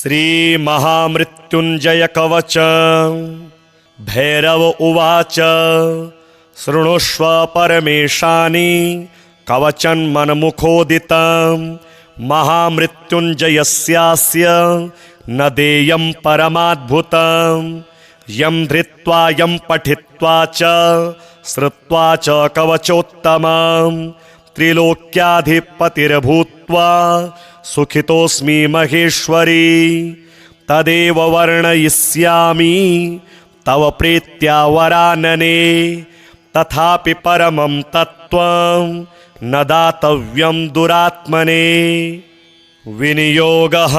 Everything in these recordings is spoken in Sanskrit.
श्री महामृत्युंजय कवच। भैरव उवाच शृणुष्व परमेशानि कवचन्मन्मुखोदितं महामृत्युंजयस्यास्य न देयं परमाद्भुतं यं धृत्वा यं पठित्वा च श्रुत्वा च कवचोत्तमं त्रिलोक्याधिपतिर्भूत्वा सुखितोऽस्मि महेश्वरी। तदेव वर्णयिष्यामि तव प्रीत्या वरानने तथापि परमं तत्त्वं न दातव्यं दुरात्मने। विनियोगः।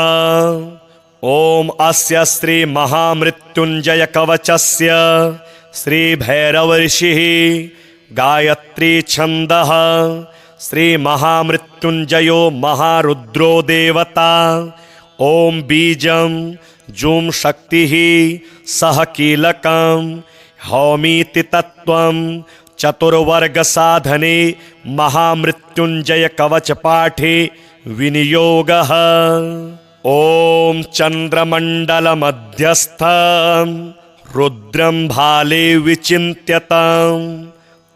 ओम अस्य श्री महामृत्युंजय कवचस्य श्री भैरव ऋषिः गायत्री छन्दः। श्री महामृत्युंजयो महारुद्रो देवता। ओम बीजं जूं शक्तिः सह कीलकं हौमीति तत्त्वं चतुर्वर्ग साधने महामृत्युंजय कवच पाठे विनियोगः। ओम चंद्रमंडल मध्यस्थं रुद्रं भाले विचिन्त्यतं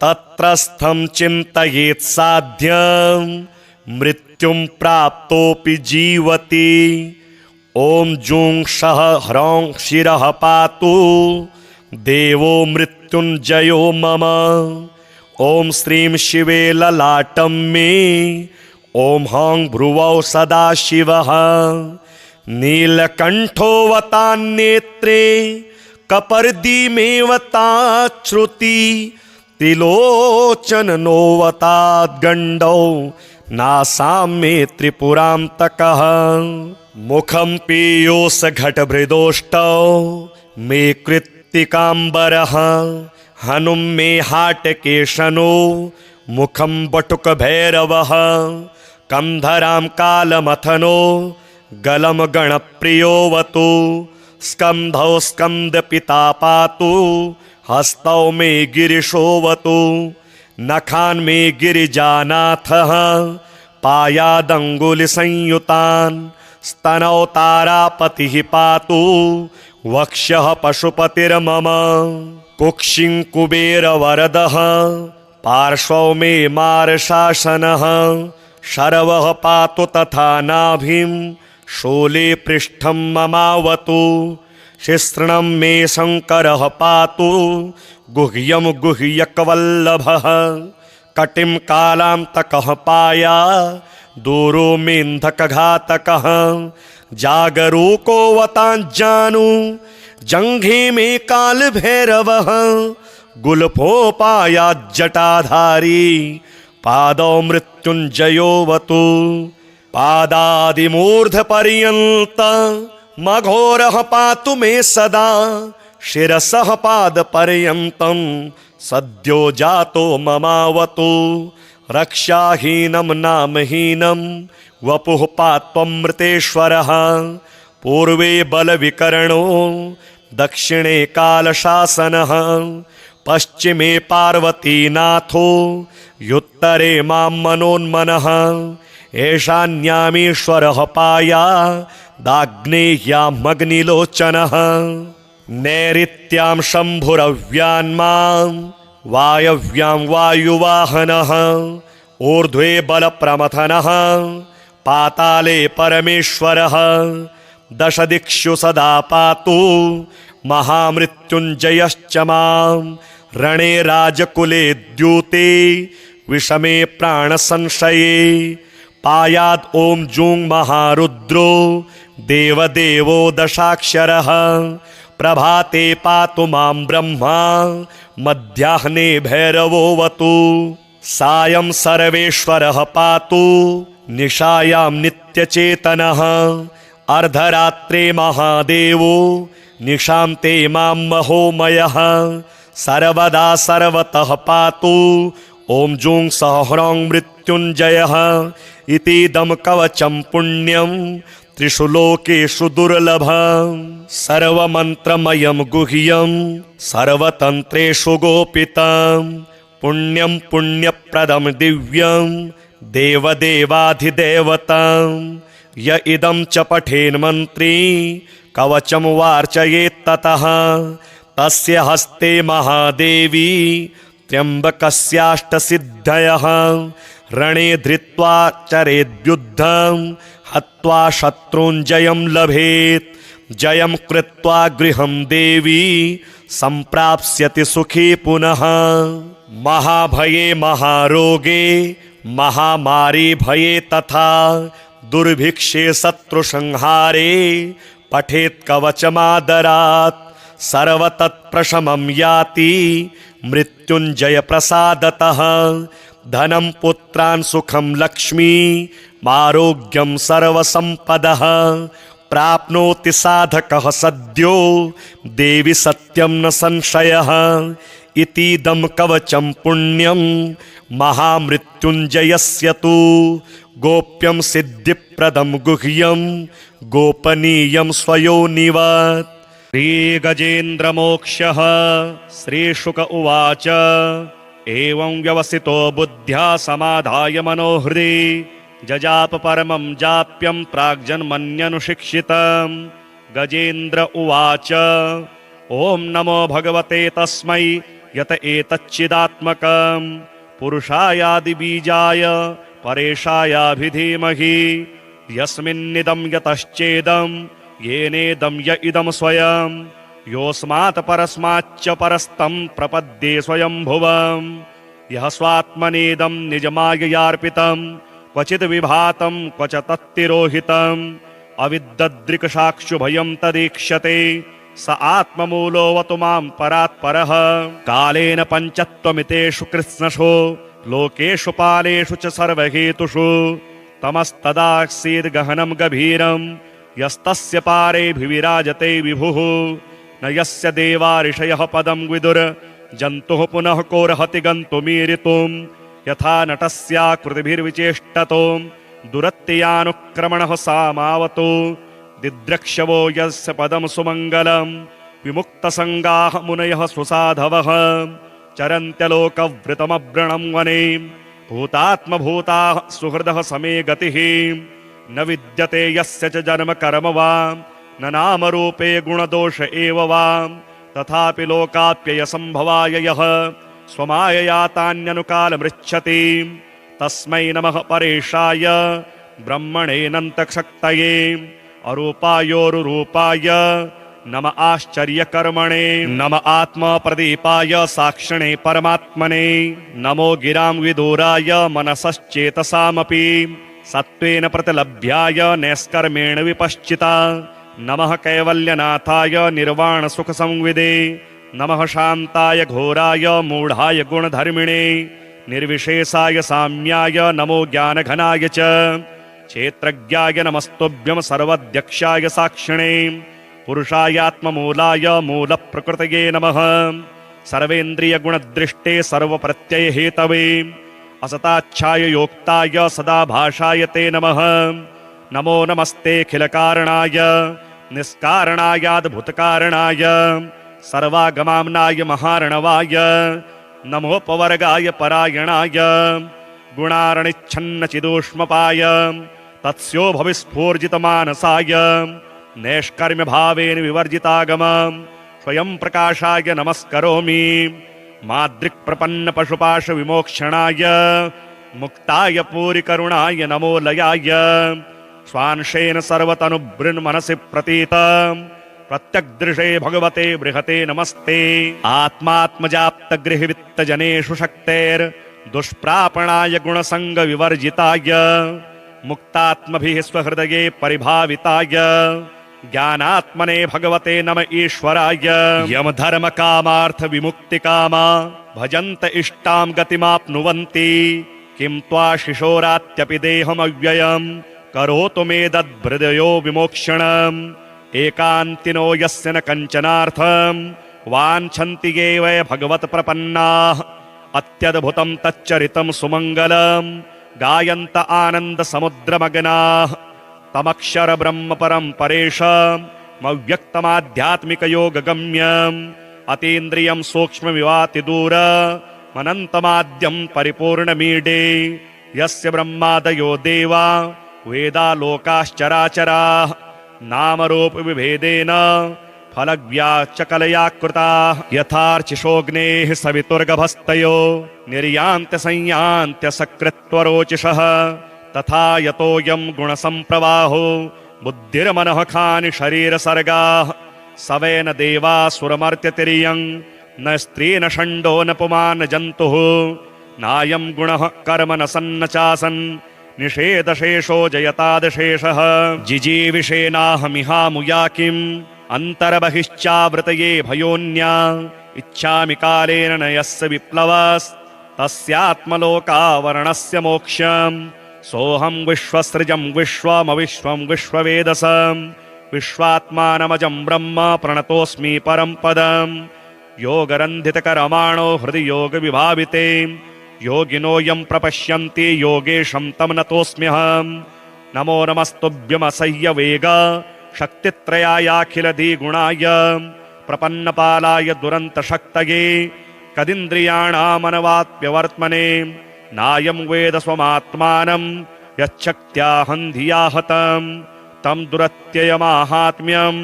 तत्रस्थं चिन्तयेत् साध्यं मृत्युं प्राप्तोऽपि जीवति। ओम जूं शः ह्रौं शिरः पातु देवो मृत्युंजयो मम। ओम श्रीं शिवे ललाटं मे। ओम हौं भ्रुवौ सदाशिवः। नीलकण्ठोऽवतान्नेत्रे कपर्दिमेवताच्छ्रुति त्रिलोचननोऽवताद्गण्डौ नासां मे त्रिपुरान्तकः। मुखं पीयूषघटभृदोष्टौ मे कृत्तिकाम्बरः। हनुं मे हाटकेशनो मुखं बटुकभैरवः। कंधरां कालमथनो गलं गणप्रियोऽवतु। स्कन्धौ स्कन्दपिता पातु हस्तौ मे गिरिशोऽवतु। नखान् मे गिरिजानाथः पायादङ्गुलिसंयुतान्। स्तनौ तारापतिः पातु वक्ष्यः पशुपतिर्मम। कुक्षिं कुबेरवरदः पार्श्वौ मे मार्शासनः। शर्वः पातु तथा नाभिं शूले पृष्ठं ममावतु। शिश्रणं मे शङ्करः पातु गुह्यं गुह्यकवल्लभः। कटिं कालान्तकः पाया दूरो मेन्धकघातकः। जागरूकोऽवताञ्जानु जङ्घे मे कालभैरवः। गुल्फोपायाज्जटाधारी पादौ मृत्युंजयोऽवतु। पादादिमूर्धपर्यन्त मघोरः पातु मे सदा। शिरसः पादपर्यन्तं सद्यो जातो ममावतु। रक्षाहीनं नामहीनं वपुः पात्वमृतेश्वरः। पूर्वे बलविकरणो दक्षिणे कालशासनः। पश्चिमे पार्वतीनाथो युत्तरे मां मनोन्मनः। ईशान्यामीश्वरः पाया दाग्नेय्यामग्निलोचनः। नैऋत्यां शम्भुरव्यान्मां वायव्यां वायुवाहनः। ऊर्ध्वे बलप्रमथनः पाताले परमेश्वरः। दशदिक्षु सदा पातु महामृत्युंजयश्च मां। रणे राजकुले द्यूते विषमे प्राणसंशये। पायाद् ओम जूं महारुद्रो देवदेवो दशाक्षरः। प्रभाते पातु मां ब्रह्मा मध्याह्ने भैरवोऽवतु। सायं सर्वेश्वरः पातु निशायां नित्यचेतनः। अर्धरात्रे महादेवो निशान्ते मां महोमयः। सर्वदा सर्वतः पातु ओम जूं सह्रौं मृत्युंजयः। इतीदं कवचं पुण्यं त्रिषु लोकेषु दुर्लभं। सर्वमन्त्रमयं गुह्यं सर्वतन्त्रेषु गोपितं। पुण्यं पुण्यप्रदं दिव्यं देवदेवाधिदेवतं। य इदं च पठेन्मन्त्री कवचं वार्चयेत्ततः तस्य हस्ते महादेवी त्र्यम्बकस्याष्टसिद्धयः रणे धृत्वा चरेद्युद्धं हत्वा शत्रूञ्जयं लभेत् जयं कृत्वा गृहं देवी सम्प्राप्स्यति सुखी पुनः। महाभये महारोगे महामारी भये तथा दुर्भिक्षे शत्रुसंहारे पठेत् कवचमादरात् सर्वतत्प्रशमं याति मृत्युञ्जय प्रसादतः धनं पुत्रान् सुखं लक्ष्मी आरोग्यं सर्वसम्पदः प्राप्नोति साधकः सद्यो देवि सत्यं न संशयः इतीदं कवचं पुण्यं महामृत्युञ्जयस्य तु गोप्यं सिद्धिप्रदं गुह्यं गोपनीयं स्वयोनिवत्। श्रीगजेन्द्रमोक्षः श्रीशुक उवाच एवं व्यवसितो बुद्ध्या समाधाय मनोहृदि जजाप परमं जाप्यं प्राग्जन्मन्यनुशिक्षितं। गजेन्द्र उवाच ॐ नमो भगवते तस्मै यत एतच्चिदात्मकं पुरुषायादिबीजाय परेशायाभिधीमहि यस्मिन्निदं यतश्चेदं येनेदं य इदं स्वयं योऽस्मात् परस्माच्च परस्तं प्रपद्ये स्वयंभुवं यः स्वात्मनेदं निजमाययार्पितं क्वचिद् विभातं क्वच तत्तिरोहितम् अविद्ददृक्साक्षुभयं तदीक्ष्यते स आत्ममूलोऽवतु मां परात्परः। कालेन पञ्चत्वमितेषु कृत्स्नषु लोकेषु पालेषु च सर्वहेतुषु तमस्तदासीद्गहनं गभीरं यस्तस्य पारेऽभिविराजते विभुः न यस्य देवा ऋषयः पदं विदुर जन्तुः पुनः कोर्हति गन्तुमीरितुं यथा नटस्याकृतिभिर्विचेष्टतो दुरत्ययानुक्रमणः सामावतो दिद्रक्षवो यस्य पदं सुमङ्गलं विमुक्तसङ्गाः मुनयः सुसाधवः चरन्त्यलोकवृतमव्रणं वने भूतात्मभूताः सुहृदः समे गतिः न विद्यते यस्य च जन्म कर्म वा न नामरूपे गुणदोष एव वा तथापि लोकाप्ययसम्भवाय यः स्वमायया तान्यनुकालमृच्छति तस्मै नमः परेशाय ब्रह्मणेऽनन्तशक्तये अरूपायोरुरूपाय नम आश्चर्यकर्मणे नम आत्मप्रदीपाय साक्षिणे परमात्मने नमो गिरां विदूराय मनसश्चेतसामपि सत्त्वेन प्रतिलभ्याय नैष्कर्मेण विपश्चिता नमः कैवल्यनाथाय निर्वाणसुखसंविदे नमः शान्ताय घोराय मूढाय गुणधर्मिणे निर्विशेषाय साम्याय नमो ज्ञानघनाय च क्षेत्रज्ञाय नमस्तुभ्यं सर्वध्यक्षाय साक्षिणे पुरुषायात्ममूलाय मूलप्रकृतये नमः सर्वेन्द्रियगुणदृष्टे सर्वप्रत्ययहेतवे असताच्छाय योक्ताय सदा भाषाय ते नमः नमो नमस्तेऽखिलकारणाय निष्कारणायाद्भुतकारणाय सर्वागमाम्नाय महार्णवाय नमोपवर्गाय परायणाय गुणारणिच्छन्नचिदूष्मपाय तत्स्योभविस्फूर्जितमानसाय नैष्कर्म्यभावेन विवर्जितागमं स्वयं प्रकाशाय नमस्करोमि मादृक्प्रपन्नपशुपाशविमोक्षणाय मुक्ताय पूरिकरुणाय नमो लयाय स्वांशेन सर्वतनुबृन्मनसि प्रतीत प्रत्यग्दृशे भगवते बृहते नमस्ते आत्मात्मजाप्तगृहवित्तजनेषु शक्तेर्दुष्प्रापणाय गुणसङ्गविवर्जिताय मुक्तात्मभिः स्वहृदये परिभाविताय ज्ञानात्मने भगवते नम ईश्वराय यमधर्मकामार्थविमुक्तिकामा भजन्त इष्टां गतिमाप्नुवन्ति किं त्वा शिशोरात्यपि देहमव्ययं करोतु मे दद्हृदयो विमोक्षणम् एकान्तिनो यस्य न कञ्चनार्थं वाञ्छन्ति ये वै भगवत्प्रपन्नाः अत्यद्भुतं तच्चरितं सुमङ्गलं गायन्त आनन्दसमुद्रमग्नाः तमक्षर ब्रह्म परं परेशमव्यक्तमाध्यात्मिकयोगगम्यम् अतीन्द्रियं सूक्ष्ममिवातिदूर मनन्तमाद्यं परिपूर्णमीडे यस्य ब्रह्मादयो देवा वेदालोकाश्चराचराः नामरूपविभेदेन फलव्याच कलया कृताः यथार्चिषोऽग्नेः सवितुर्गभस्तयो निर्यान्त्य सकृत्वरोचिषः तथा यतोऽयं गुणसम्प्रवाहो बुद्धिर्मनः खानि शरीरसर्गाः सवेन देवासुरमर्त्यतिर्यं न स्त्री न षण्डो न पुमान् जन्तुः नायं गुणः कर्म न सन्न चासन् निषेधशेषो जयतादशेषः जिजीविषेणाहमिहामुया किम् अन्तर्बहिश्चावृतये भयोन्या इच्छामि कालेन न यस्य विप्लवस्तस्यात्मलोकावरणस्य मोक्षम् सोऽहं विश्वसृजं विश्वमविश्वं विश्ववेदसं विश्वात्मानमजं ब्रह्म प्रणतोऽस्मि परं पदम् योगरन्धितकरमाणो हृदि योगविभाविते योगिनो यं प्रपश्यन्ति योगेशं तं नतोऽस्म्यहम् नमो नमस्तुभ्यमसह्य वेग शक्तित्रयायाखिलधिगुणाय प्रपन्नपालाय दुरन्तशक्तये कदिन्द्रियाणामनवाप्यवर्त्मने नायं वेद स्वमात्मानं यच्छक्त्याहं धिया हतं तं दुरत्ययमाहात्म्यं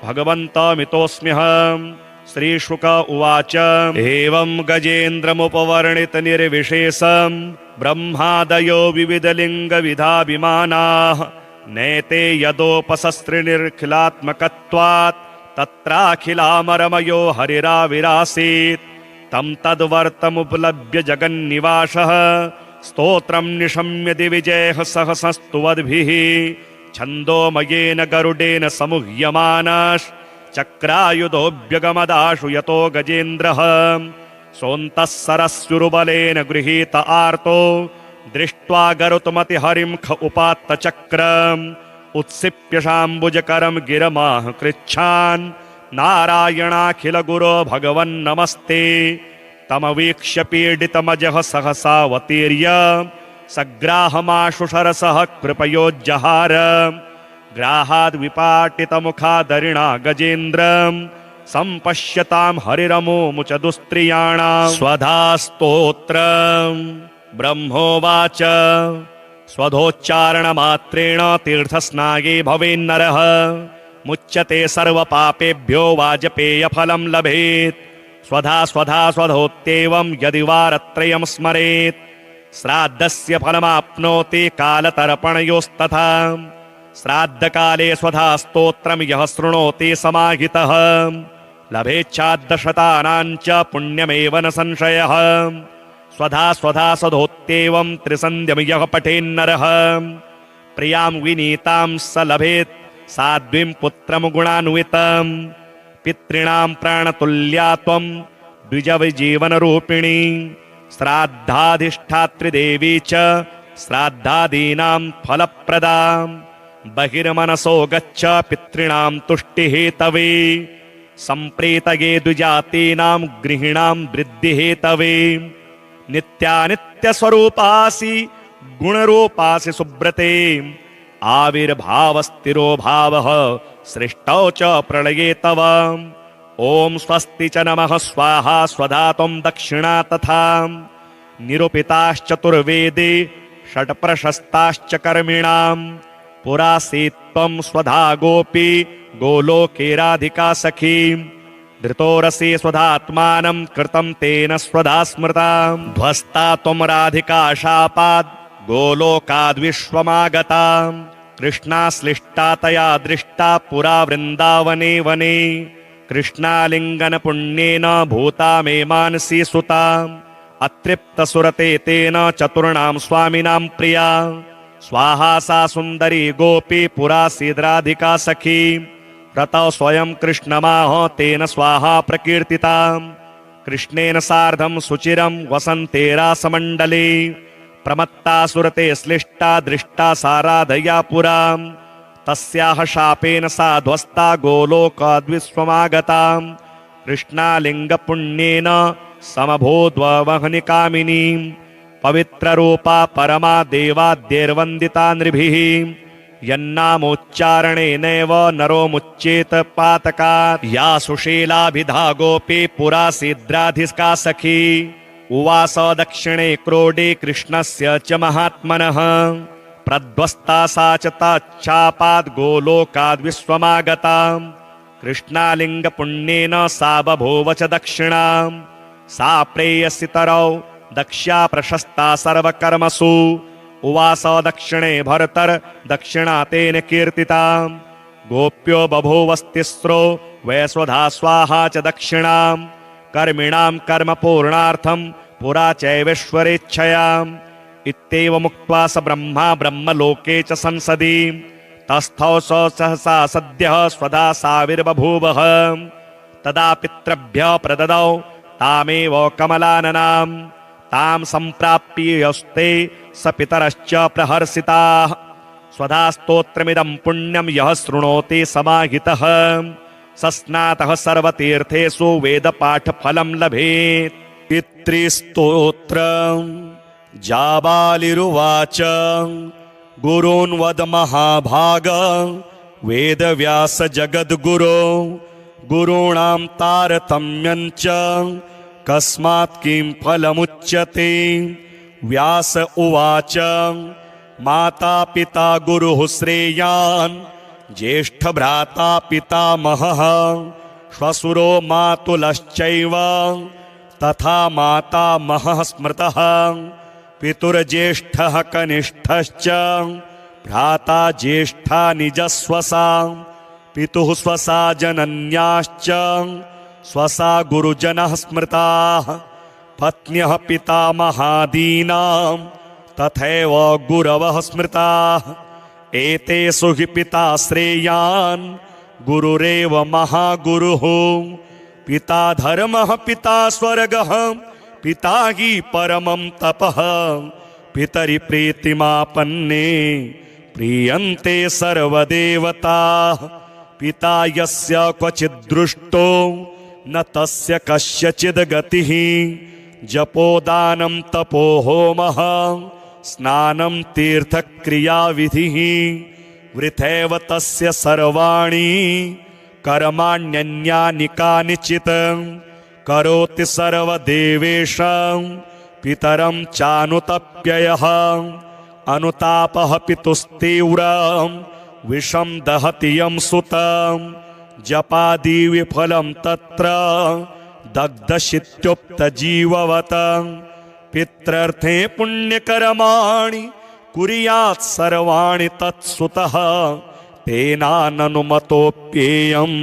भगवन्तमितोऽस्म्यहम् श्रीशुक उवाच एवं गजेन्द्रमुपवर्णितनिर्विशेषं ब्रह्मादयो विविधलिङ्गविधाभिमानाः नेते यदोपसस्त्रिनिर्खिलात्मकत्वात् तत्राखिलामरमयो हरिराविरासीत् तं तद्वर्तमुपलभ्य जगन्निवासः स्तोत्रं निशम्य दिविजयः सहसस्तुवद्भिः छन्दोमयेन गरुडेन समुह्यमानश्चक्रायुधोऽभ्यगमदाशु यतो गजेन्द्रः सोऽन्तः सरस्युरुबलेन गृहीत आर्तो दृष्ट्वा गरुत्मतिहरिं ख उपात्तचक्रम् उत्सिप्य शाम्बुजकरं गिरमाह कृच्छान् नारायणाखिल गुरो भगवन्नमस्ते तमवीक्ष्य पीडितमजः सहसावतीर्य सग्राहमाशु शरसः कृपयोज्जहार ग्राहाद्विपाटितमुखादरिणा गजेन्द्रम् सम्पश्यतां हरिरमोमुच दुस्त्रियाणां स्वधा स्तोत्रम् ब्रह्मोवाच स्वधोच्चारणमात्रेण तीर्थस्नागे भवेन्नरः मुच्यते सर्वपापेभ्यो वाजपेयफलं लभेत् स्वधा स्वधा स्वधोत्येवं यदि वारत्रयं स्मरेत् श्राद्धस्य फलमाप्नोति कालतर्पणयोस्तथा श्राद्धकाले स्वधा स्तोत्रं यः शृणोति समाहितः लभेच्छाद्दशतानां च पुण्यमेव न संशयः स्वधा स्वधा स्वधोत्येवं त्रिसन्ध्यं यः पठेन्नरः प्रियां विनीतां स लभेत् साध्वीं पुत्रं गुणान्वितं पितॄणां प्राणतुल्या त्वं द्विजविजीवनरूपिणी श्राद्धाधिष्ठात्रिदेवी च श्राद्धादीनां फलप्रदां बहिर्मनसो गच्छ पितॄणां तुष्टिहेतवे सम्प्रीतये द्विजातीनां गृहिणां वृद्धिहेतवे नित्यानित्यस्वरूपासि गुणरूपासि सुब्रते आविर्भावस्थिरो भावः सृष्टौ च प्रलये तव ॐ स्वस्ति च नमः स्वाहा स्वधा त्वं दक्षिणा तथा निरूपिताश्चतुर्वेदे षट्प्रशस्ताश्च कर्मिणां पुरासीत्त्वं स्वधा गोपी गोलोके राधिका सखी धृतोरसि स्वधात्मानं कृतं तेन स्वधा स्मृता ध्वस्ता त्वं राधिका शापाद् गोलोकाद्विश्वमागता कृष्णाश्लिष्टा तया दृष्टा पुरा वृन्दावने वने कृष्णालिङ्गन पुण्येन भूता मे मानसी सुता अतृप्तसुरते तेन चतुर्णां स्वामिनां प्रिया स्वाहा सा सुन्दरी गोपी पुरासीद्राधिका सखी रतौ स्वयं कृष्णमाह तेन स्वाहा प्रकीर्तिता कृष्णेन सार्धं सुचिरं वसन्ते रासमण्डले प्रमत्ता सुरते श्लिष्टा दृष्टा साराधया पुरा तस्याः शापेन सा ध्वस्ता गोलोकाद्विश्वमागता कृष्णालिङ्गपुण्येन समभूद्वहनिकामिनी पवित्ररूपा परमा देवाद्यैर्वन्दिता नृभिः यन्नामोच्चारणेनैव नरो मुच्येत पातकात् या सुशीलाभिधा गोपी पुरासीद्राधिका सखी उवास दक्षिणे क्रोडे कृष्णस्य च महात्मनः प्रध्वस्ता सा च तच्चापाद् गोलोकाद्विश्वमागताम् कृष्णालिङ्गपुण्येन सा बभूव च दक्षिणाम् सा प्रेयसितरौ दक्ष्या प्रशस्ता सर्वकर्मसु उवास दक्षिणे भर्तर दक्षिणा तेन कीर्तिताम् गोप्यो बभूवस्तिस्रो वैश्वधा स्वाहा च दक्षिणाम् कर्मिणाम् कर्म पूर्णार्थम् पुरा चैवेश्वरेच्छयाम् इत्येवमुक्त्वा स ब्रह्मा ब्रह्मलोके च संसदि तस्थौ स सहसा सद्यः स्वधा साविर्बभूवः तदा पितृभ्यः प्रददौ तामेव कमलाननाम् तां सम्प्राप्य यस्ते स पितरश्च प्रहर्षिताः स्वधा स्तोत्रमिदं पुण्यं यः शृणोति समाहितः स स्नातः सर्वतीर्थेषु वेदपाठफलं लभेत्। पितृस्तोत्रम् जाबालिरुवाच गुरून् वद महाभाग वेदव्यास जगद्गुरो गुरूणां तारतम्यं च कस्मात् किं फलमुच्यते। व्यास उवाच माता पिता गुरुः श्रेयान् ज्येष्ठभ्राता पितामहः श्वशुरो मातुलश्चैव तथा मातामहः स्मृतः पितुर्ज्येष्ठः कनिष्ठश्च भ्राता ज्येष्ठा निजस्वसा पितुः स्वसा जनन्याश्च स्वसा गुरुजनः स्मृताः पत्न्यः पितामहादीनां तथैव गुरवः स्मृताः एतेषु हि पिता श्रेयान् गुरुरेव महागुरुः पिता धर्मः पिता स्वर्गः पिता हि परमं तपः पितरि प्रीतिमापन्ने प्रीयन्ते सर्वदेवताः पिता यस्य क्वचिद्दृष्टो न तस्य कस्यचिद् गतिः जपोदानं तपो होमः स्नानं तीर्थक्रियाविधिः वृथैव तस्य सर्वाणि कर्माण्यन्यानि कानिचित् करोति सर्वदेवेषां पितरं चानुतप्ययः अनुतापः पितुस्तीव्रं विषं दहति यं सुतं जपादि विफलं तत्र दग्धशित्युक्तजीववत् पित्रर्थे पुण्यकर्माणि कुर्यात् सर्वाणि तत्सुतः तेनाननुमतोऽप्येयं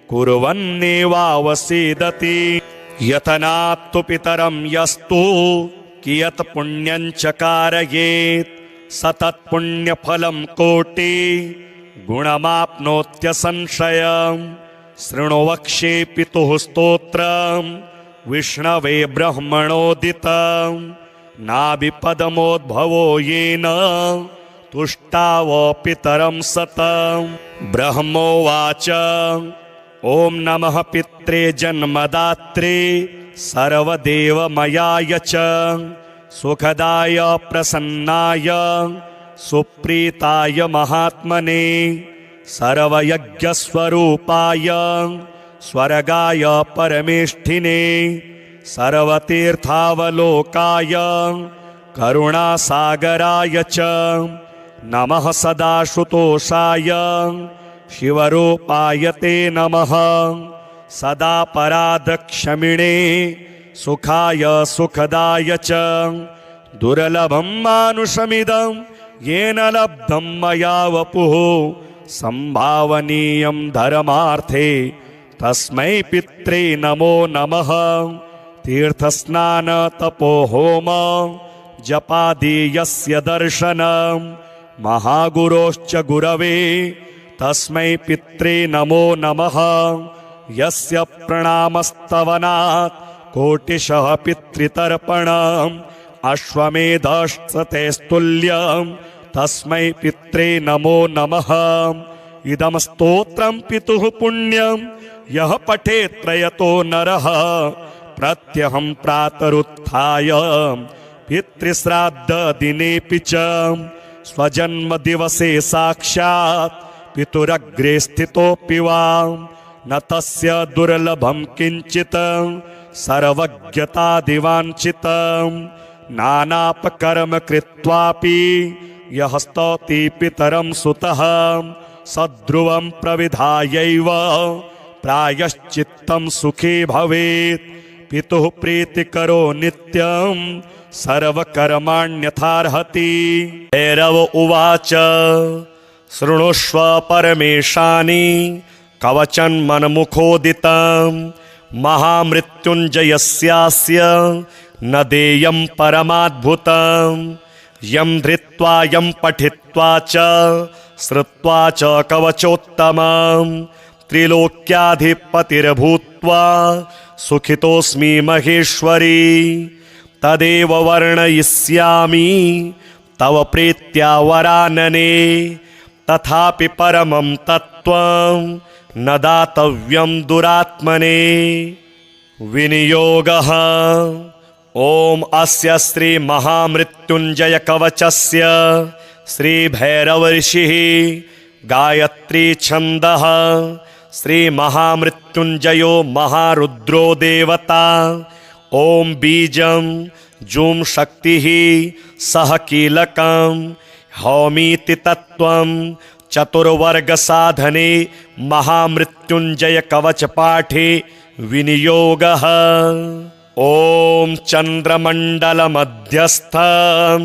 कुर्वन्नेवावसीदति यतनात्तु पितरं यस्तु कियत् पुण्यं च कारयेत् स तत्पुण्यफलं कोटि गुणमाप्नोत्यसंशयम् शृणु वक्ष्ये पितुः स्तोत्रम् विष्णवे ब्रह्मणोदितं नाभिपदमोद्भवो येन तुष्टाव पितरं सतं। ब्रह्मोवाच ॐ नमः पित्रे जन्मदात्रे सर्वदेवमयाय च सुखदाय प्रसन्नाय सुप्रीताय महात्मने सर्वयज्ञस्वरूपाय स्वर्गाय परमेष्ठिने सर्वतीर्थावलोकाय करुणासागराय च नमः सदाशुतोषाय शिवरूपाय ते नमः सदा परादक्षमिणे सुखाय सुखदाय च दुर्लभं मानुषमिदं येन लब्धं मया वपुः संभावनीयं धर्मार्थे तस्मै पित्रे नमो नमः। तीर्थस्नान तपो होम जपादि यस्य दर्शनं महागुरोश्च गुरवे तस्मै पित्रे नमो नमः। यस्य प्रणामस्तवनात् कोटिशः पितृतर्पणम् अश्वमेधस्तुल्यं तस्मै पित्रे नमो नमः। इदं स्तोत्रं पितुः पुण्यं यः पठेत् प्रयतो नरः प्रत्यहं प्रातरुत्थाय पितृश्राद्धदिनेऽपि च स्वजन्मदिवसे साक्षात् पितुरग्रे स्थितोऽपि वा न तस्य दुर्लभं किञ्चित् सर्वज्ञतादिवाञ्छितं नानापकर्म कृत्वापि यः स्तौति पितरं सुतः सद्ध्रुवं प्रविधायैव प्रायश्चित्तं सुखी भवेत्। पितुः प्रीतिकरो नित्यं सर्वकर्माण्यथार्हति। भैरव उवाच शृणुष्व परमेशानि कवचन्मन्मुखोदितं महामृत्युञ्जयस्यास्य न देयं परमाद्भुतं। यं धृत्वा यं पठित्वा च श्रुत्वा च कवचोत्तमं त्रिलोक्याधिपतिर्भूत्वा सुखितोऽस्मि महेश्वरी। तदेव वर्णयिष्यामि तव प्रीत्या वरानने। तथापि परमं तत्त्वं न दातव्यं दुरात्मने। विनियोगः। ॐ अस्य श्री महामृत्युञ्जय कवचस्य श्री भैरव ऋषिः गायत्री छन्दः। श्री महामृत्युञ्जयो महारुद्रो देवता। ॐ बीजं जूं शक्तिः सह कीलकं हौमीति तत्त्वं चतुर्वर्ग साधने महामृत्युञ्जय कवच पाठे विनियोगः। ॐ चन्द्रमण्डलमध्यस्थं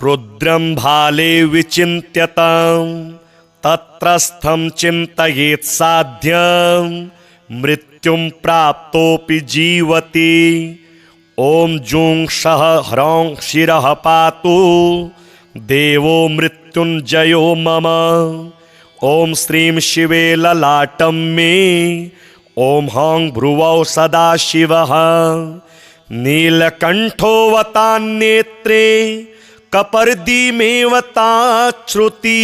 रुद्रं भाले विचिन्त्यतं तत्रस्थं चिन्तयेत् साध्यं मृत्युं प्राप्तोऽपि जीवति। ॐ जूं शः ह्रौं शिरः पातु देवो मृत्युञ्जयो मम। ॐ श्रीं शिवे ललाटं मे। ॐ हौं भ्रुवौ सदा शिवः। नीलकण्ठोऽवतान्नेत्रे कपर्दीमेवताच्छ्रुति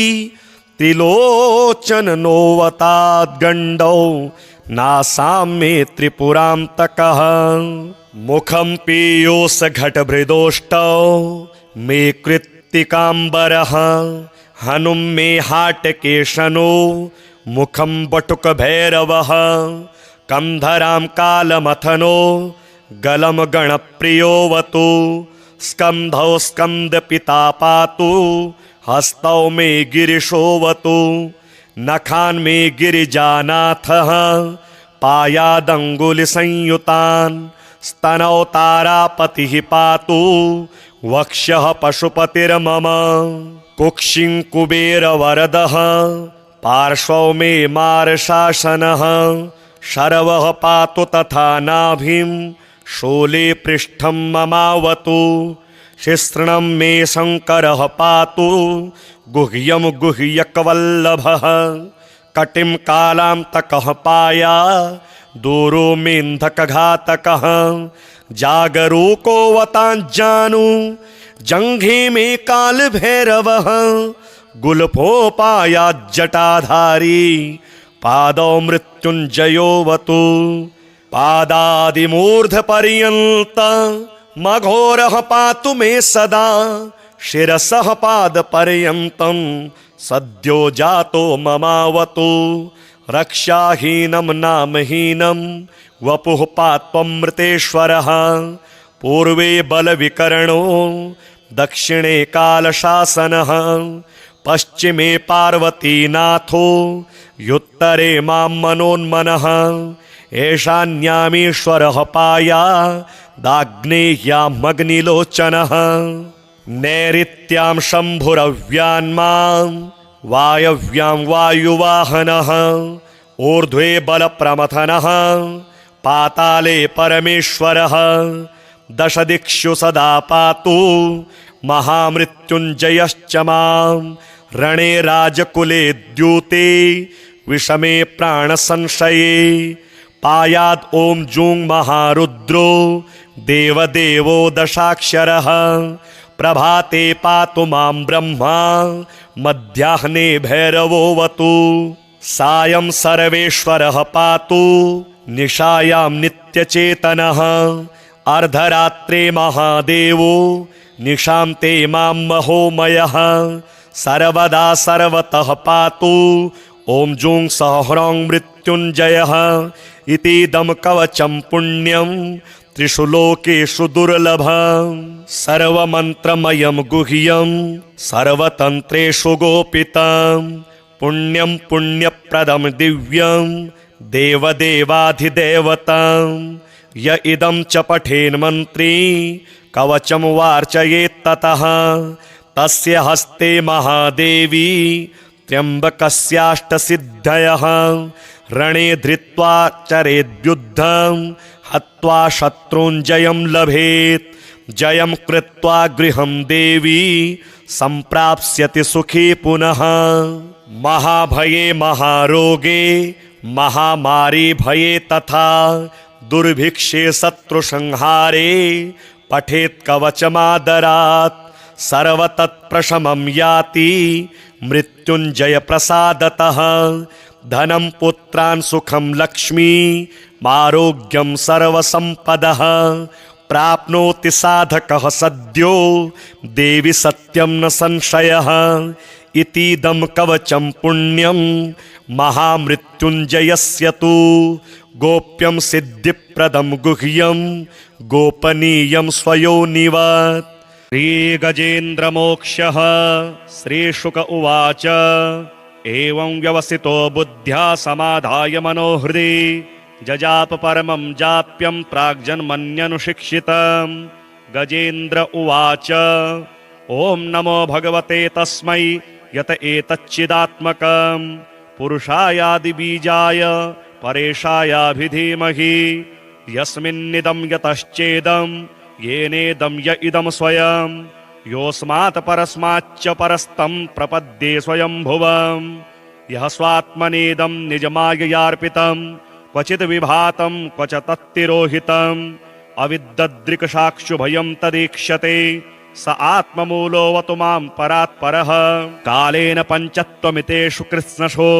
त्रिलोचननोऽवताद्गण्डौ नासां मे त्रिपुरान्तकः। मुखं पीयूषघटभृदोष्टौ मे कृत्तिकाम्बरः। हनुं मे हाटकेशनो मुखं बटुकभैरवः। कंधरां कालमथनो गलं गणप्रियोऽवतु। स्कन्धौ स्कन्दपिता पातु हस्तौ मे गिरिशोऽवतु। नखान् मे गिरिजानाथः पायादङ्गुलिसंयुतान्। स्तनौ तारापतिः पातु वक्ष्यः पशुपतिर्मम। कुक्षिं कुबेरवरदः पार्श्वौ मे मार्शासनः। शर्वः पातु तथा नाभिं शूले पृष्ठं ममावतु। शिश्रणं मे शङ्करः पातु गुह्यं गुह्यकवल्लभः। कटिं कालान्तकः पाया दूरो मेन्धकघातकः। जागरूकोऽवताञ्जानु जङ्घे मे कालभैरवः। गुल्फोपायाज्जटाधारी पादौ मृत्युञ्जयोऽवतु। पादादिमूर्धपर्यन्त मघोरः पातु मे सदा। शिरसः पादपर्यन्तं सद्यो जातो ममावतु। रक्षाहीनं नामहीनं वपुः पात्वमृतेश्वरः। पूर्वे बलविकरणो दक्षिणे कालशासनः। पश्चिमे पार्वतीनाथो युत्तरे मां मनोन्मनः। ईशान्यामीश्वरः पाया दाग्नेय्यामग्निलोचनः। नैऋत्यां शम्भुरव्यान्मां वायव्यां वायुवाहनः। ऊर्ध्वे बलप्रमथनः पाताले परमेश्वरः। दशदिक्षु सदा पातु महामृत्युञ्जयश्च मां। रणे राजकुले द्यूते विषमे प्राणसंशये। पायाद् ॐ जूं महारुद्रो देवदेवो दशाक्षरः। प्रभाते पातु मां ब्रह्मा मध्याह्ने भैरवोऽवतु। सायं सर्वेश्वरः पातु निशायां नित्यचेतनः। अर्धरात्रे महादेवो निशान्ते मां महोमयः। सर्वदा सर्वतः पातु ॐ जूं सहस्रं मृत्युञ्जयः। इतीदं कवचं पुण्यं त्रिषु लोकेषु दुर्लभम्। सर्वमन्त्रमयं गुह्यं सर्वतन्त्रेषु गोपितं पुण्यं पुण्यप्रदं दिव्यं देवदेवाधिदेवतं य इदं च पठेन्मन्त्री कवचं वार्चयेत्ततः तस्य हस्ते महादेवी त्र्यम्बकस्याष्टसिद्धयः रणे धृत्वा चरेद्युद्धं हत्वा शत्रूञ्जयं लभेत् जयं कृत्वा गृहं देवी सम्प्राप्स्यति सुखी पुनः। महाभये महारोगे महामारी भये तथा दुर्भिक्षे शत्रुसंहारे पठेत् कवचमादरात् सर्वतत्प्रशमं याति मृत्युञ्जय प्रसादतः धनं पुत्रान् सुखं लक्ष्मी आरोग्यं सर्वसम्पदः प्राप्नोति साधकः सद्यो देवि सत्यं न संशयः इतीदं कवचं पुण्यं महामृत्युञ्जयस्य तु गोप्यं सिद्धिप्रदं गुह्यं गोपनीयं स्वयोनिवत्। श्रीगजेन्द्रमोक्षः श्रीशुक उवाच एवं व्यवसितो बुद्ध्या समाधाय मनोहृदि जजाप परमं जाप्यं प्राग्जन्मन्यनुशिक्षितं। गजेन्द्र उवाच ॐ नमो भगवते तस्मै यत एतच्चिदात्मकं पुरुषायादिबीजाय परेशायाभिधीमहि यस्मिन्निदं यतश्चेदं येनेदं य इदं स्वयं योऽस्मात् परस्माच्च परस्तं प्रपद्ये स्वयंभुवं यः स्वात्मनेदं निजमाययार्पितं क्वचित् विभातं क्वच तत्तिरोहितं अविद्ददृक्साक्षुभयं तदीक्ष्यते स आत्ममूलोऽवतु मां परात्परः। कालेन पञ्चत्वमितेषु कृत्स्नषु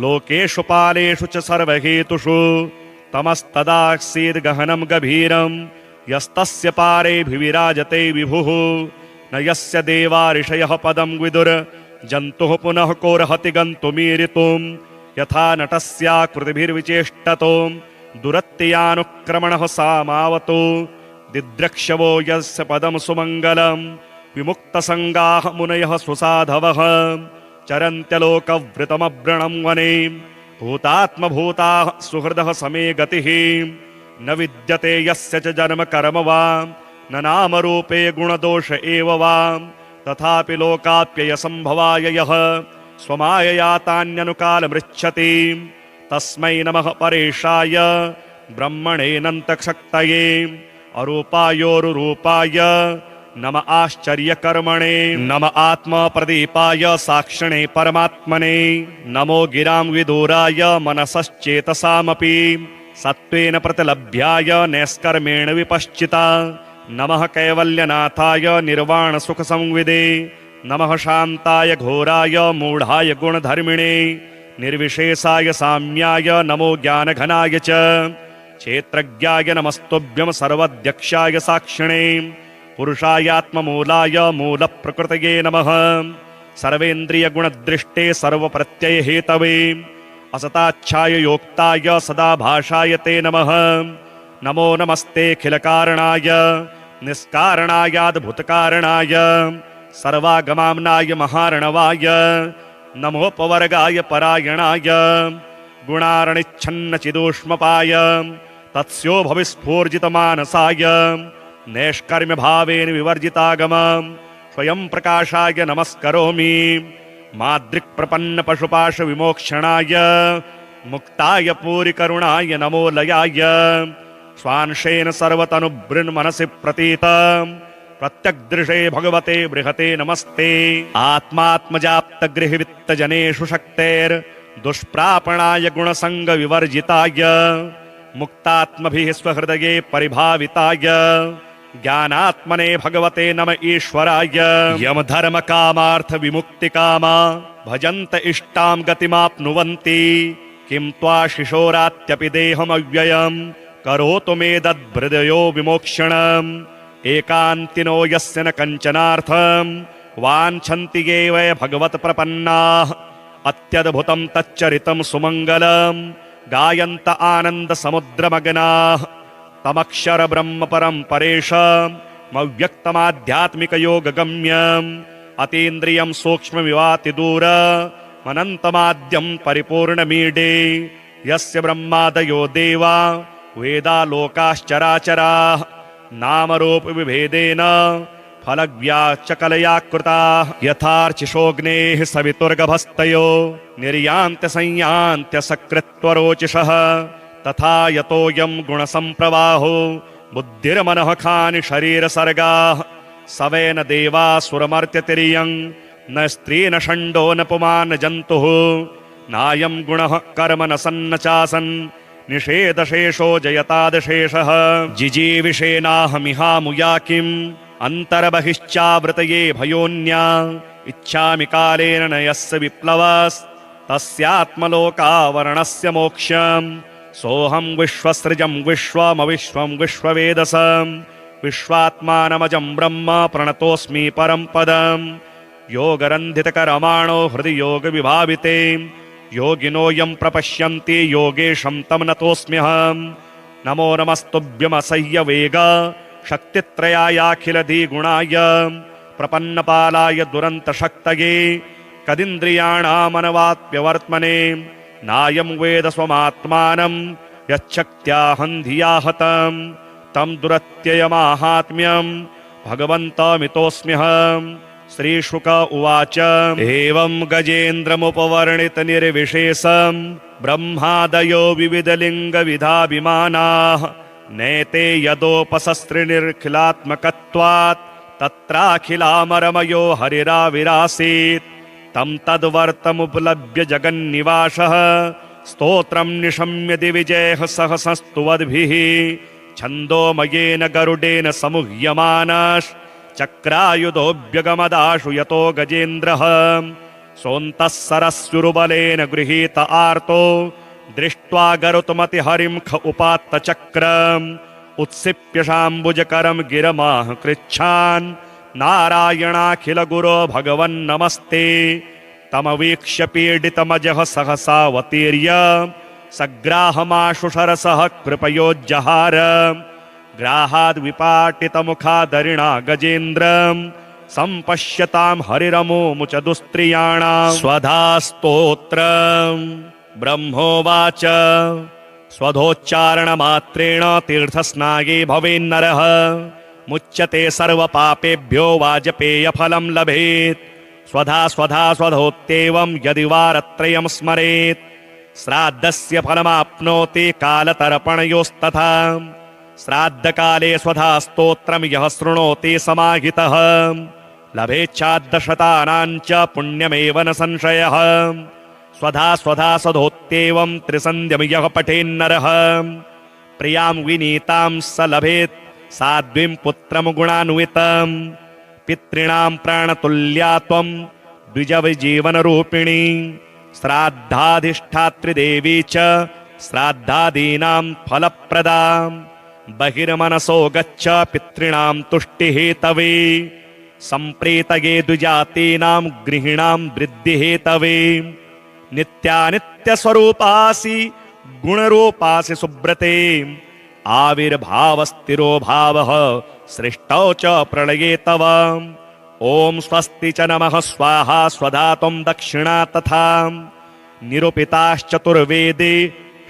लोकेषु पालेषु च सर्वहेतुषु तमस्तदासीद्गहनं गभीरं यस्तस्य पारेऽभिविराजते विभुः न यस्य देवा ऋषयः पदं विदुर जन्तुः पुनः कोऽर्हति गन्तुमीरितुं यथा नटस्याकृतिभिर्विचेष्टतो दुरत्ययानुक्रमणः सामावतो दिद्रक्षवो यस्य पदं सुमङ्गलं विमुक्तसङ्गाः मुनयः सुसाधवः चरन्त्यलोकवृतमव्रणं वने भूतात्मभूताः सुहृदः समे गतिः न विद्यते यस्य च जन्म कर्म वा न नामरूपे गुणदोष एव वा तथापि लोकाप्ययसम्भवाय यः स्वमायया तान्यनुकालमृच्छति तस्मै नमः परेशाय ब्रह्मणेऽनन्तशक्तये अरूपायोरुरूपाय नम आश्चर्यकर्मणे नम आत्मप्रदीपाय साक्षिणे परमात्मने नमो गिरां विदूराय मनसश्चेतसामपि सत्त्वेन प्रतिलभ्याय नैष्कर्मेण विपश्चिता नमः कैवल्यनाथाय निर्वाणसुखसंविदे नमः शान्ताय घोराय मूढाय गुणधर्मिणे निर्विशेषाय साम्याय नमो ज्ञानघनाय च क्षेत्रज्ञाय नमस्तुभ्यं सर्वध्यक्षाय साक्षिणे पुरुषायात्ममूलाय मूलप्रकृतये नमः सर्वेन्द्रियगुणदृष्टे सर्वप्रत्ययहेतवे असताच्छाय योक्ताय सदा भाषाय ते नमः नमो नमस्तेऽखिलकारणाय निष्कारणायाद्भुतकारणाय सर्वागमाम्नाय महार्णवाय नमोपवर्गाय परायणाय गुणार्णिच्छन्नचिदूष्मपाय तत्स्योभविस्फूर्जितमानसाय नैष्कर्म्यभावेन विवर्जितागमं स्वयं प्रकाशाय नमस्करोमि मादृक्प्रपन्नपशुपाशविमोक्षणाय मुक्ताय पूरिकरुणाय नमो लयाय स्वांशेन सर्वतनुभृन्मनसि प्रतीत प्रत्यग्दृशे भगवते बृहते नमस्ते आत्मात्मजाप्तगृहवित्तजनेषु शक्तेर्दुष्प्रापणाय गुणसङ्गविवर्जिताय मुक्तात्मभिः स्वहृदये परिभाविताय ज्ञानात्मने भगवते नम ईश्वराय यमधर्मकामार्थविमुक्तिकामा भजन्त इष्टां गतिमाप्नुवन्ति किं त्वा शिशोरात्यपि देहमव्ययं करोतु मे दद्हृदयो विमोक्षणम् एकान्तिनो यस्य न कञ्चनार्थं वाञ्छन्ति ये वै भगवत्प्रपन्नाः अत्यद्भुतं तच्चरितं सुमङ्गलं गायन्त आनन्दसमुद्रमग्नाः तमक्षर ब्रह्म परं परेश मव्यक्तमाध्यात्मिकयोगगम्यम् अतीन्द्रियं सूक्ष्ममिवातिदूरमनन्तमाद्यं परिपूर्णमीडे यस्य ब्रह्मादयो देवा वेदालोकाश्चराचराः नामरूपविभेदेन फलव्याचकलया कृताः यथार्चिषोऽग्नेः सवितुर्गभस्तयो निर्यान्त्यसंयान्त्यसकृत्वरोचिषः तथा यतोऽयं गुणसम्प्रवाहो बुद्धिर्मनः खानि शरीरसर्गाः सवेन देवासुरमर्त्यतिर्यं न स्त्री न षण्डो न पुमान् न जन्तुः नायं गुणः कर्म न सन्न चासन् निषेधशेषो जयतादशेषः जिजीविषेनाहमिहामुया किम् अन्तर्बहिश्चावृतये भयोन्या इच्छामि कालेन न यस्य विप्लवस्तस्यात्मलोकावरणस्य मोक्षम् सोऽहं विश्वसृजं विश्वमविश्वं विश्ववेदसं विश्वात्मानमजं ब्रह्म प्रणतोऽस्मि परं पदम् योगरन्धितकरमाणो हृदि योगविभाविते योगिनो यं प्रपश्यन्ति योगेशं तं नतोऽस्म्यहम् नमो नमस्तुभ्यमसह्य वेग शक्तित्रयायाखिलधिगुणाय प्रपन्नपालाय दुरन्तशक्तये कदिन्द्रियाणामनवाप्यवर्त्मने नायं वेद स्वमात्मानं यच्छक्त्याहं धिया हतं तं दुरत्ययमाहात्म्यं भगवन्तमितोऽस्म्यहम् श्रीशुक उवाच एवं गजेन्द्रमुपवर्णितनिर्विशेषं ब्रह्मादयो विविधलिङ्गविधाभिमानाः नेते यदोपशस्त्रिनिर्खिलात्मकत्वात् तत्राखिलामरमयो हरिराविरासीत् तं तद्वर्तमुपलभ्य जगन्निवासः स्तोत्रं निशम्य दिविजयः सहसस्तुवद्भिः छन्दोमयेन गरुडेन समुह्यमानश्चक्रायुधोऽभ्यगमदाशु यतो गजेन्द्रः सोऽन्तः सरस्युरुबलेन गृहीत आर्तो दृष्ट्वा गरुत्मतिहरिं ख उपात्तचक्रम् उत्सिप्य शाम्बुजकरं गिरमाह कृच्छान् नारायणाखिलगुरो भगवन्नमस्ते तमवीक्ष्य पीडितमजः सहसावतीर्य सग्राहमाशु शरसः कृपयोज्जहार ग्राहाद्विपाटितमुखादरिणा गजेन्द्रम् सम्पश्यतां हरिरमुमुच दुस्त्रियाणां स्वधा स्तोत्रम् ब्रह्मोवाच स्वधोच्चारणमात्रेण तीर्थस्नागे भवेन्नरः मुच्यते सर्वपापेभ्यो वाजपेयफलं लभेत् स्वधा स्वधा स्वधोत्येवं यदि वारत्रयं स्मरेत् श्राद्धस्य फलमाप्नोति कालतर्पणयोस्तथा श्राद्धकाले स्वधा स्तोत्रं यः शृणोति समाहितः लभेच्छाद्दशतानां च पुण्यमेव न संशयः स्वधा स्वधा स्वधोत्येवं त्रिसन्ध्यं यः पठेन्नरः प्रियां विनीतां स लभेत् साध्वीं पुत्रं गुणान्वितं पितॄणां प्राणतुल्या त्वं द्विजविजीवनरूपिणी श्राद्धाधिष्ठात्रिदेवी च श्राद्धादीनां फलप्रदां बहिर्मनसो गच्छ पितॄणां तुष्टिहेतवे सम्प्रीतये द्विजातीनां गृहिणां वृद्धिहेतवे नित्यानित्यस्वरूपासि गुणरूपासि सुब्रते आविर्भावस्थिरो भावः सृष्टौ च प्रलये तव ॐ स्वस्ति च नमः स्वाहा स्वधा त्वं दक्षिणा तथा निरूपिताश्चतुर्वेदे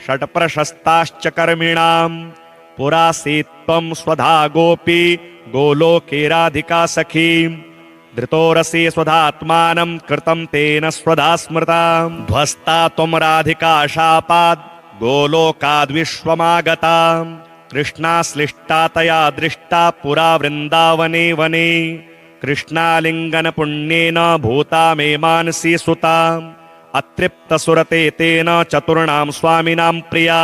षट्प्रशस्ताश्च कर्मिणां पुरासीत्त्वं स्वधा गोपी गोलोके राधिका सखी धृतोरसि स्वधात्मानं कृतं तेन स्वधा स्मृता ध्वस्ता त्वं राधिका शापात् गोलोकाद्विश्वमागता कृष्णाश्लिष्टा तया दृष्टा पुरा वृन्दावने वने कृष्णालिङ्गन पुण्येन भूता मे मानसी सुता अतृप्तसुरते तेन चतुर्णां स्वामिनां प्रिया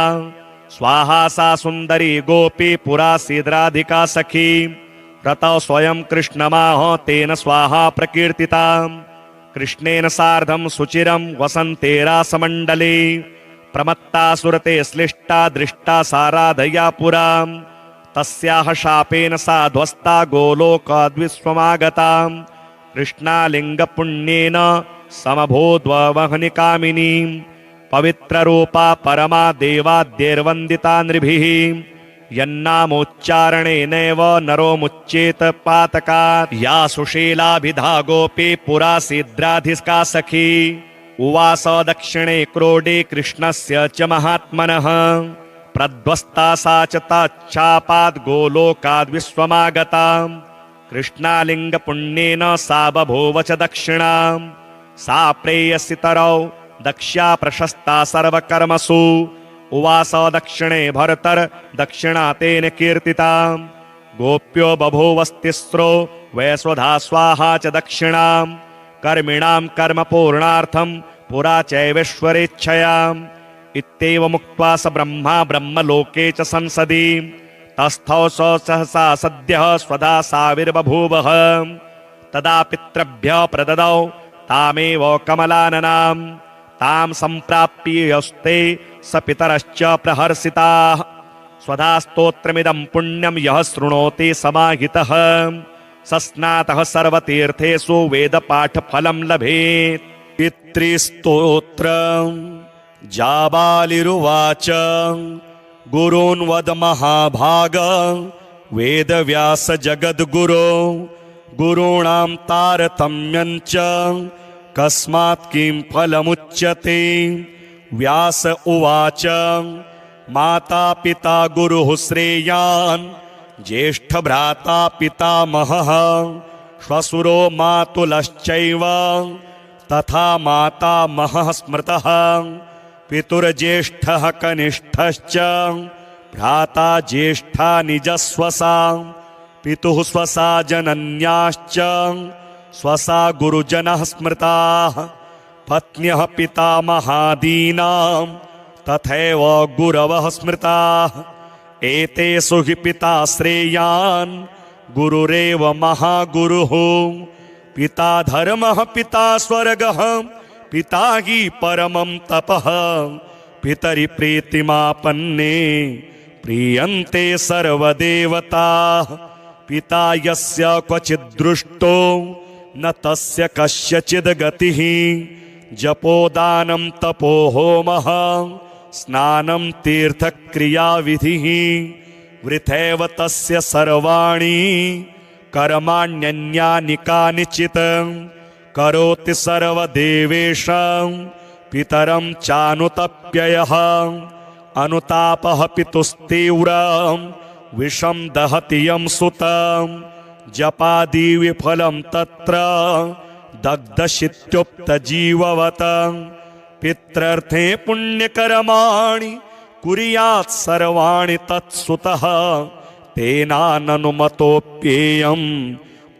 स्वाहा सा सुन्दरी गोपी पुरा सीद्राधिका सखी रतौ स्वयं कृष्णमाह तेन स्वाहा प्रकीर्तिता कृष्णेन सार्धं सुचिरं वसन्ते रासमण्डले प्रमत्ता सुरते श्लिष्टा दृष्टा साराधया पुरा तस्याः शापेन सा ध्वस्ता गोलोकाद्विश्वमागता कृष्णालिङ्गपुण्येन समभूद्वहनिकामिनी पवित्ररूपा परमा देवाद्यैर्वन्दिता नृभिः यन्नामोच्चारणेनैव नरो मुच्येत पातकात्। या सुशीलाभिधा गोपी पुरा सिद्राधिका सखी उवास दक्षिणे क्रोडे कृष्णस्य च महात्मनः। प्रध्वस्ता सा च तच्छापाद् गोलोकाद् विश्वमागता। कृष्णालिङ्गपुण्येन सा बभूव च दक्षिणाम्। सा प्रेयसितरौ दक्ष्या प्रशस्ता सर्वकर्मसु। उवास दक्षिणे भरतर दक्षिणा तेन कीर्तिता। गोप्यो बभूवस्तिस्रो वैश्वधा स्वाहा च दक्षिणाम्। कर्मिणां कर्म पूर्णार्थं पुरा चैवेश्वरेच्छयाम्। इत्येवमुक्त्वा स ब्रह्मा ब्रह्मलोके च संसदि। तस्थौ स सहसा सद्यः स्वधा साविर्बभूवः। तदा पितृभ्यः प्रददौ तामेव कमलाननाम्। तां सम्प्राप्यस्ते स पितरश्च प्रहर्षिताः। स्वधा स्तोत्रमिदं पुण्यं यः शृणोति समाहितः स स्नातः सर्वतीर्थेषु वेदपाठफलं लभेत्। पितृस्तोत्रम्। जाबालिरुवाच गुरून् वद महाभाग वेदव्यास जगद्गुरो। गुरूणां तारतम्यं च कस्मात् किं फलमुच्यते। व्यास उवाच माता पिता गुरुः श्रेयान् ज्येष्ठभ्राता पितामहः। श्वशुरो मातुलश्चैव तथा मातामहः स्मृतः। पितुर्ज्येष्ठः कनिष्ठश्च भ्राता ज्येष्ठा निजस्वसा। पितुः स्वसा जनन्याश्च स्वसा गुरुजनः स्मृताः। पत्न्यः पितामहादीनां तथैव गुरवः स्मृताः। एतेषु हि पिता श्रेयान् गुरुरेव महागुरुः। पिता धर्मः पिता स्वर्गः पिता हि परमं तपः। पितरि प्रीतिमापन्ने प्रीयन्ते सर्वदेवताः। पिता यस्य क्वचिद्दृष्टो न तस्य कस्यचिद् गतिः। जपोदानं तपो होमः स्नानं तीर्थक्रियाविधिः। वृथैव तस्य सर्वाणि कर्माण्यन्यानि कानिचित्। करोति सर्वदेवेषां पितरं चानुतप्ययः। अनुतापः पितुस्तीव्रं विषं दहति यं सुतं। जपादिविफलं तत्र दग्धशित्युक्तजीववत्। पित्रर्थे पुण्यकर्माणि कुर्यात् सर्वाणि तत्सुतः। तेनाननुमतोऽप्येयं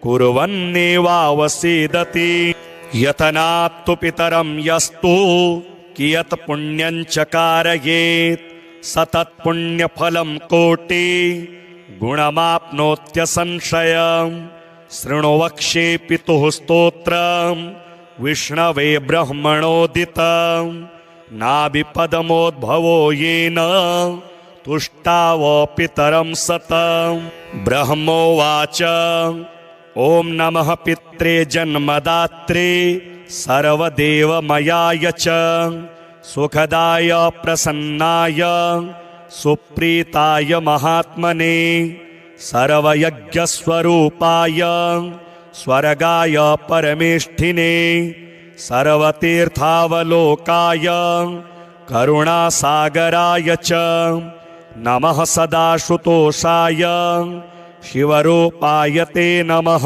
कुर्वन्नेवावसेदति। यतनात्तु पितरं यस्तु कियत् पुण्यं च कारयेत् स तत्पुण्यफलं कोटि गुणमाप्नोत्यसंशयम्। शृणु वक्ष्ये पितुः स्तोत्रं विष्णवे ब्रह्मणोदितं। नाभिपदमोद्भवो येन तुष्टाव पितरं सतं। ब्रह्मोवाच ॐ नमः पित्रे जन्मदात्रे सर्वदेवमयाय च। सुखदाय प्रसन्नाय सुप्रीताय महात्मने। सर्वयज्ञस्वरूपाय स्वर्गाय परमेष्ठिने। सर्वतीर्थावलोकाय करुणासागराय च। नमः सदाशुतोषाय शिवरूपाय ते नमः।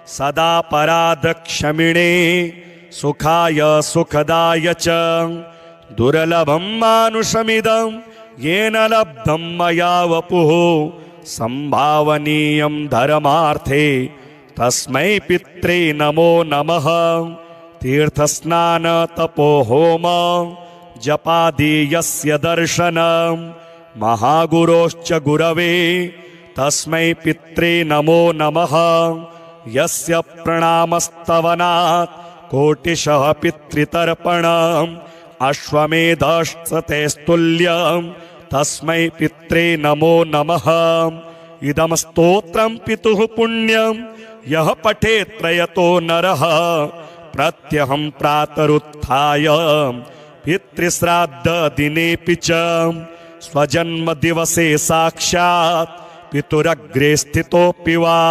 सदा परादक्षमिणे सुखाय सुखदाय च। दुर्लभं मानुषमिदं येन लब्धं मया वपुः। संभावनीयं धर्मार्थे तस्मै पित्रे नमो नमः। तीर्थस्नान तपो होम जपादि यस्य दर्शनं। महागुरोश्च गुरवे तस्मै पित्रे नमो नमः। यस्य प्रणामस्तवनात् कोटिशः पितृतर्पणम्। अश्वमेधस्तुल्यं तस्मै पित्रे नमो नमः। इदं स्तोत्रं पितुः पुण्यं यः पठेत् प्रयतो नरः। प्रत्यहं प्रातरुत्थाय पितृश्राद्ध दिनेऽपि च स्वजन्मदिवसे साक्षात् पितुरग्रे स्थितोऽपि वा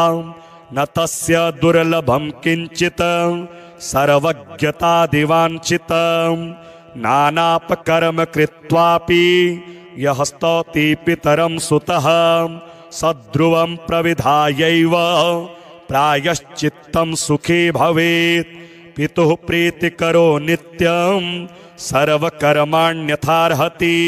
न तस्य दुर्लभं किञ्चित् सर्वज्ञतादिवाञ्छितं नानापकर्म कृत्वापि यः स्तौति पितरं सुतः सद्ध्रुवं प्रविधायैव प्रायश्चित्तं सुखी भवेत्। पितुः प्रीतिकरो नित्यं सर्वकर्माण्यथार्हति।